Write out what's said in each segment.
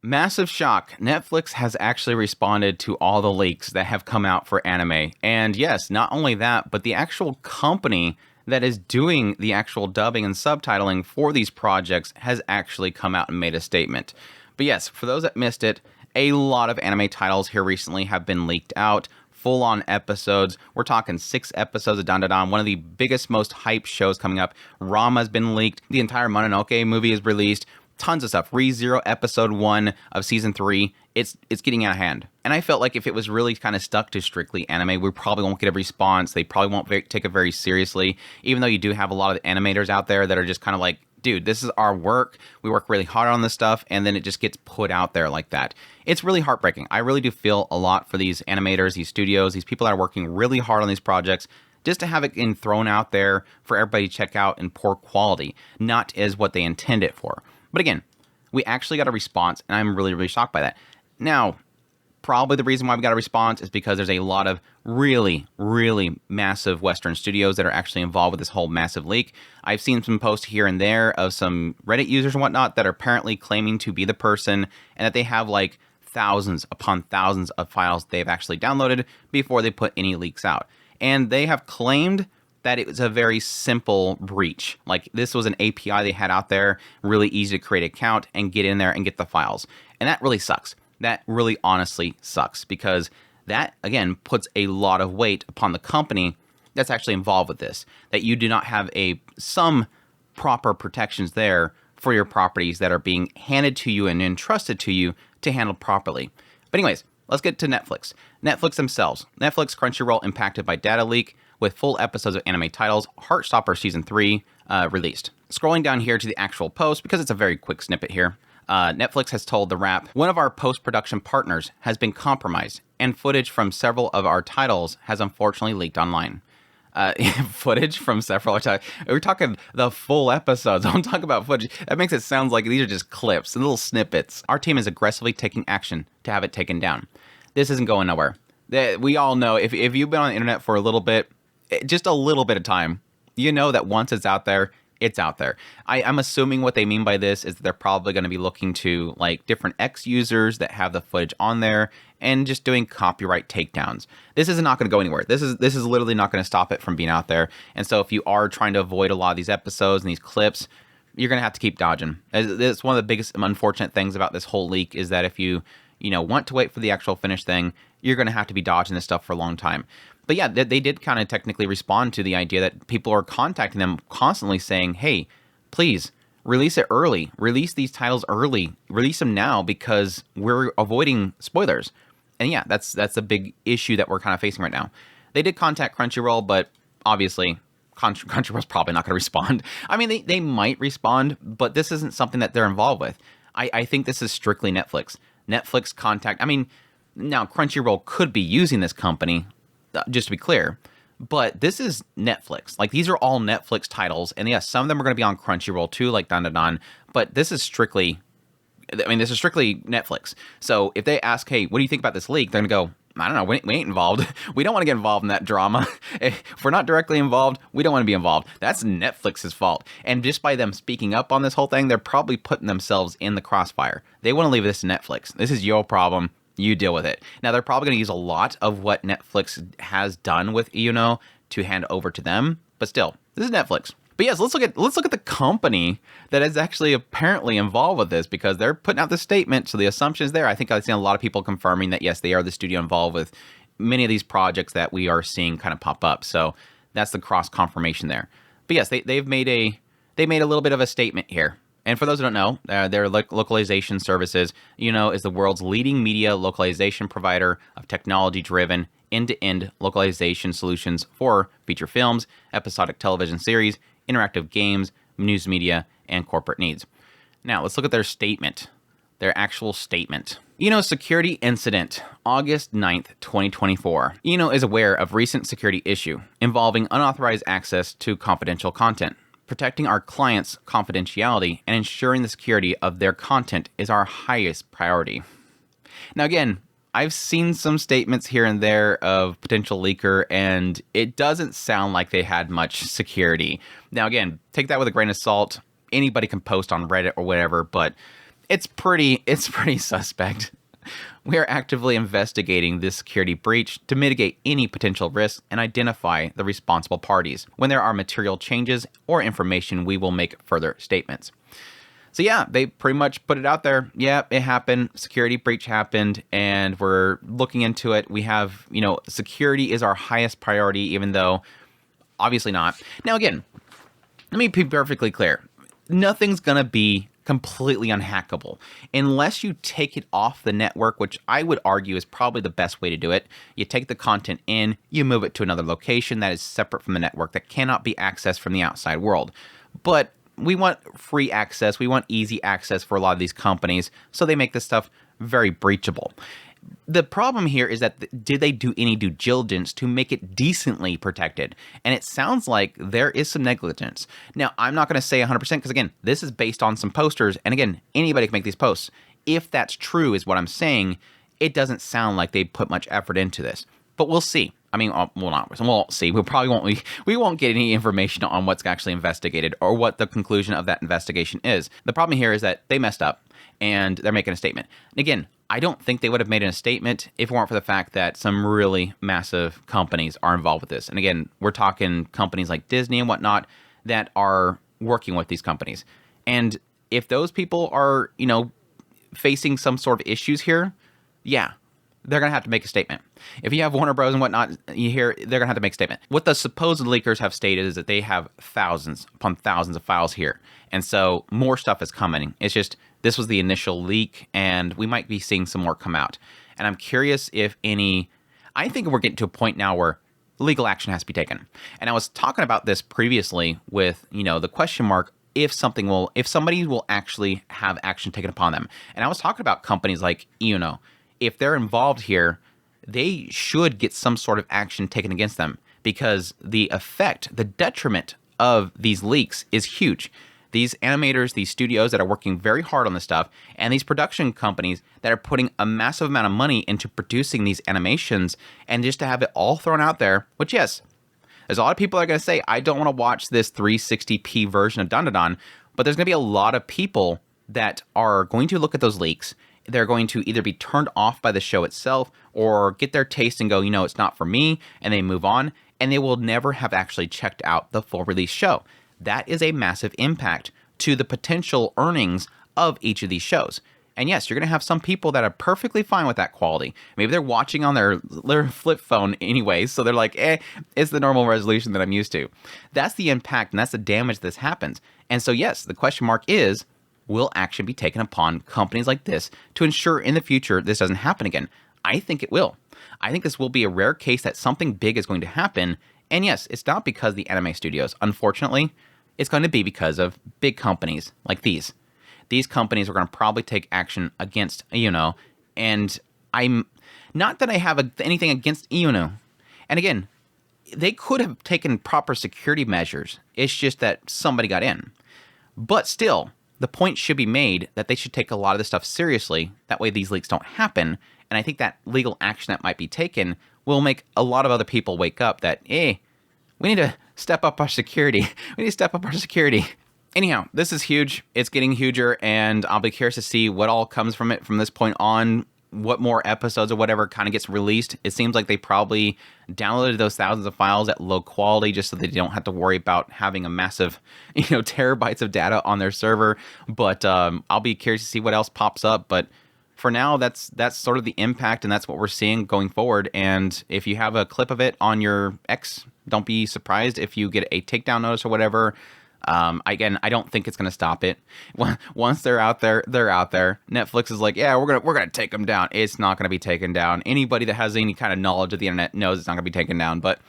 Massive shock. Netflix has actually responded to all the leaks that have come out for anime. And yes, not only that, but the actual company that is doing the actual dubbing and subtitling for these projects has actually come out and made a statement. But yes, for those that missed it, a lot of anime titles here recently have been leaked out. Full-on episodes. We're talking 6 episodes of Dandadan, one of the biggest, most hyped shows coming up. Ranma has been leaked. The entire Mononoke movie is released. Tons of stuff. Rezero episode 1 of season 3. It's getting out of hand. And I felt like if it was really kind of stuck to strictly anime, we probably won't get a response. They probably won't take it very seriously. Even though you do have a lot of animators out there that are just kind of like, dude, this is our work. We work really hard on this stuff, and then it just gets put out there like that. It's really heartbreaking. I really do feel a lot for these animators, these studios, these people that are working really hard on these projects, just to have it getting thrown out there for everybody to check out in poor quality, not as what they intend it for. But again, we actually got a response, and I'm really, really shocked by that. Now, probably the reason why we got a response is because there's a lot of really, really massive Western studios that are actually involved with this whole massive leak. I've seen some posts here and there of some Reddit users and whatnot that are apparently claiming to be the person, and that they have like thousands upon thousands of files they've actually downloaded before they put any leaks out. And they have claimed that it was a very simple breach. Like, this was an API they had out there, really easy to create an account and get in there and get the files. And that really sucks. That really honestly sucks, because that, again, puts a lot of weight upon the company that's actually involved with this, that you do not have some proper protections there for your properties that are being handed to you and entrusted to you to handle properly. But anyways, let's get to Netflix. Netflix themselves. Netflix Crunchyroll impacted by data leak, with full episodes of anime titles, Heartstopper Season 3 released. Scrolling down here to the actual post, because it's a very quick snippet here, Netflix has told The Wrap, one of our post-production partners has been compromised, and footage from several of our titles has unfortunately leaked online. Footage from several titles. We're talking the full episodes. Don't talk about footage. That makes it sound like these are just clips and little snippets. Our team is aggressively taking action to have it taken down. This isn't going nowhere. We all know, if you've been on the internet for a little bit, just a little bit of time, you know that once it's out there, it's out there. I'm assuming what they mean by this is that they're probably going to be looking to like different X users that have the footage on there and just doing copyright takedowns. This is not going to go anywhere. This is literally not going to stop it from being out there. And so if you are trying to avoid a lot of these episodes and these clips, you're going to have to keep dodging. It's one of the biggest unfortunate things about this whole leak is that if you want to wait for the actual finished thing, you're going to have to be dodging this stuff for a long time. But yeah, they did kind of technically respond to the idea that people are contacting them constantly saying, hey, please release it early. Release these titles early. Release them now because we're avoiding spoilers. And yeah, that's a big issue that we're kind of facing right now. They did contact Crunchyroll, but obviously Crunchyroll's probably not going to respond. I mean, they might respond, but this isn't something that they're involved with. I think this is strictly Netflix. Netflix contact. I mean, now Crunchyroll could be using this company, just to be clear, but this is Netflix. Like, these are all Netflix titles, and yes, some of them are going to be on Crunchyroll too, like Dandadan, but this is strictly Netflix. So if they ask, hey, what do you think about this leak? They're going to go, I don't know, we ain't involved. We don't want to get involved in that drama. If we're not directly involved, we don't want to be involved. That's Netflix's fault. And just by them speaking up on this whole thing, they're probably putting themselves in the crossfire. They want to leave this to Netflix. This is your problem. You deal with it. Now, they're probably going to use a lot of what Netflix has done with Iyuno to hand over to them. But still, this is Netflix. But yes, let's look at the company that is actually apparently involved with this, because they're putting out this statement. So the assumption is there. I think I've seen a lot of people confirming that, yes, they are the studio involved with many of these projects that we are seeing kind of pop up. So that's the cross confirmation there. But yes, they made a little bit of a statement here. And for those who don't know, their localization services, Iyuno is the world's leading media localization provider of technology-driven, end-to-end localization solutions for feature films, episodic television series, interactive games, news media, and corporate needs. Now, let's look at their statement, their actual statement. Iyuno security incident, August 9th, 2024. Iyuno is aware of recent security issue involving unauthorized access to confidential content. Protecting our clients' confidentiality and ensuring the security of their content is our highest priority. Now, again, I've seen some statements here and there of potential leaker, and it doesn't sound like they had much security. Now, again, take that with a grain of salt. Anybody can post on Reddit or whatever, but it's pretty suspect. We are actively investigating this security breach to mitigate any potential risks and identify the responsible parties. When there are material changes or information, we will make further statements. So yeah, they pretty much put it out there. Yeah, it happened. Security breach happened, and we're looking into it. We have, security is our highest priority, even though obviously not. Now again, let me be perfectly clear. Nothing's going to be completely unhackable unless you take it off the network, which I would argue is probably the best way to do it. You take the content in, you move it to another location that is separate from the network that cannot be accessed from the outside world. But we want free access. We want easy access for a lot of these companies, so they make this stuff very breachable. The problem here is that did they do any due diligence to make it decently protected? And it sounds like there is some negligence. Now, I'm not going to say 100% because, again, this is based on some posters. And again, anybody can make these posts. If that's true is what I'm saying, it doesn't sound like they put much effort into this. But we'll see. I mean, we'll see. We won't get any information on what's actually investigated or what the conclusion of that investigation is. The problem here is that they messed up and they're making a statement. And again, I don't think they would have made a statement if it weren't for the fact that some really massive companies are involved with this. And again, we're talking companies like Disney and whatnot that are working with these companies. And if those people are, facing some sort of issues here, yeah, they're going to have to make a statement. If you have Warner Bros. And whatnot, you hear they're going to have to make a statement. What the supposed leakers have stated is that they have thousands upon thousands of files here. And so more stuff is coming. It's just, this was the initial leak, and we might be seeing some more come out. And I'm curious if I think we're getting to a point now where legal action has to be taken. And I was talking about this previously with, the question mark, if somebody will actually have action taken upon them. And I was talking about companies like Iyuno. If they're involved here, they should get some sort of action taken against them because the effect, the detriment of these leaks is huge. These animators, these studios that are working very hard on this stuff, and these production companies that are putting a massive amount of money into producing these animations, and just to have it all thrown out there, which yes, there's a lot of people that are going to say, I don't want to watch this 360p version of Dandadan, but there's going to be a lot of people that are going to look at those leaks. They're going to either be turned off by the show itself or get their taste and go, it's not for me, and they move on, and they will never have actually checked out the full release show. That is a massive impact to the potential earnings of each of these shows. And yes, you're going to have some people that are perfectly fine with that quality. Maybe they're watching on their flip phone anyway, so they're like, it's the normal resolution that I'm used to. That's the impact, and that's the damage this happens. And so yes, the question mark is, will action be taken upon companies like this to ensure in the future this doesn't happen again? I think it will. I think this will be a rare case that something big is going to happen. And yes, it's not because of the anime studios. Unfortunately, it's going to be because of big companies like these. These companies are going to probably take action against Iyuno. And I'm not that I have anything against Iyuno. And again, they could have taken proper security measures. It's just that somebody got in. But still, the point should be made that they should take a lot of this stuff seriously. That way these leaks don't happen. And I think that legal action that might be taken will make a lot of other people wake up that, we need to step up our security. We need to step up our security. Anyhow, this is huge. It's getting huger, and I'll be curious to see what all comes from it from this point on, what more episodes or whatever kind of gets released. It seems like they probably downloaded those thousands of files at low quality just so they don't have to worry about having a massive, terabytes of data on their server. But I'll be curious to see what else pops up. But for now, that's sort of the impact, and that's what we're seeing going forward. And if you have a clip of it on your X, don't be surprised if you get a takedown notice or whatever. Again, I don't think it's going to stop it. Once they're out there, they're out there. Netflix is like, yeah, we're gonna take them down. It's not going to be taken down. Anybody that has any kind of knowledge of the internet knows it's not going to be taken down. But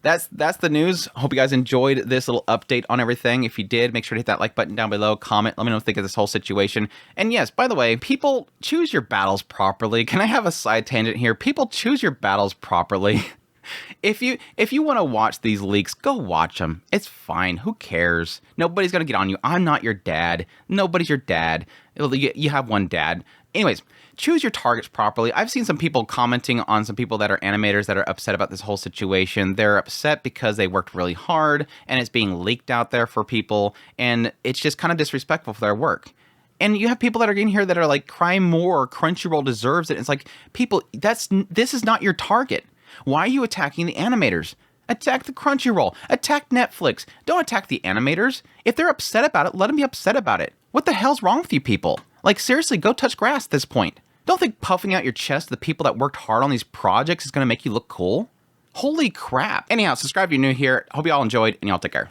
that's the news. Hope you guys enjoyed this little update on everything. If you did, make sure to hit that like button down below. Comment. Let me know what you think of this whole situation. And yes, by the way, people, choose your battles properly. Can I have a side tangent here? People, choose your battles properly. If you want to watch these leaks, go watch them. It's fine. Who cares? Nobody's going to get on you. I'm not your dad. Nobody's your dad. You have one dad. Anyways, choose your targets properly. I've seen some people commenting on some people that are animators that are upset about this whole situation. They're upset because they worked really hard and it's being leaked out there for people, and it's just kind of disrespectful for their work. And you have people that are in here that are like crying more, Crunchyroll deserves it. It's like, people, this is not your target. Why are you attacking the animators? Attack the Crunchyroll. Attack Netflix. Don't attack the animators. If they're upset about it, let them be upset about it. What the hell's wrong with you people? Like, seriously, go touch grass at this point. Don't think puffing out your chest to the people that worked hard on these projects is going to make you look cool. Holy crap. Anyhow, subscribe if you're new here. Hope you all enjoyed, and y'all take care.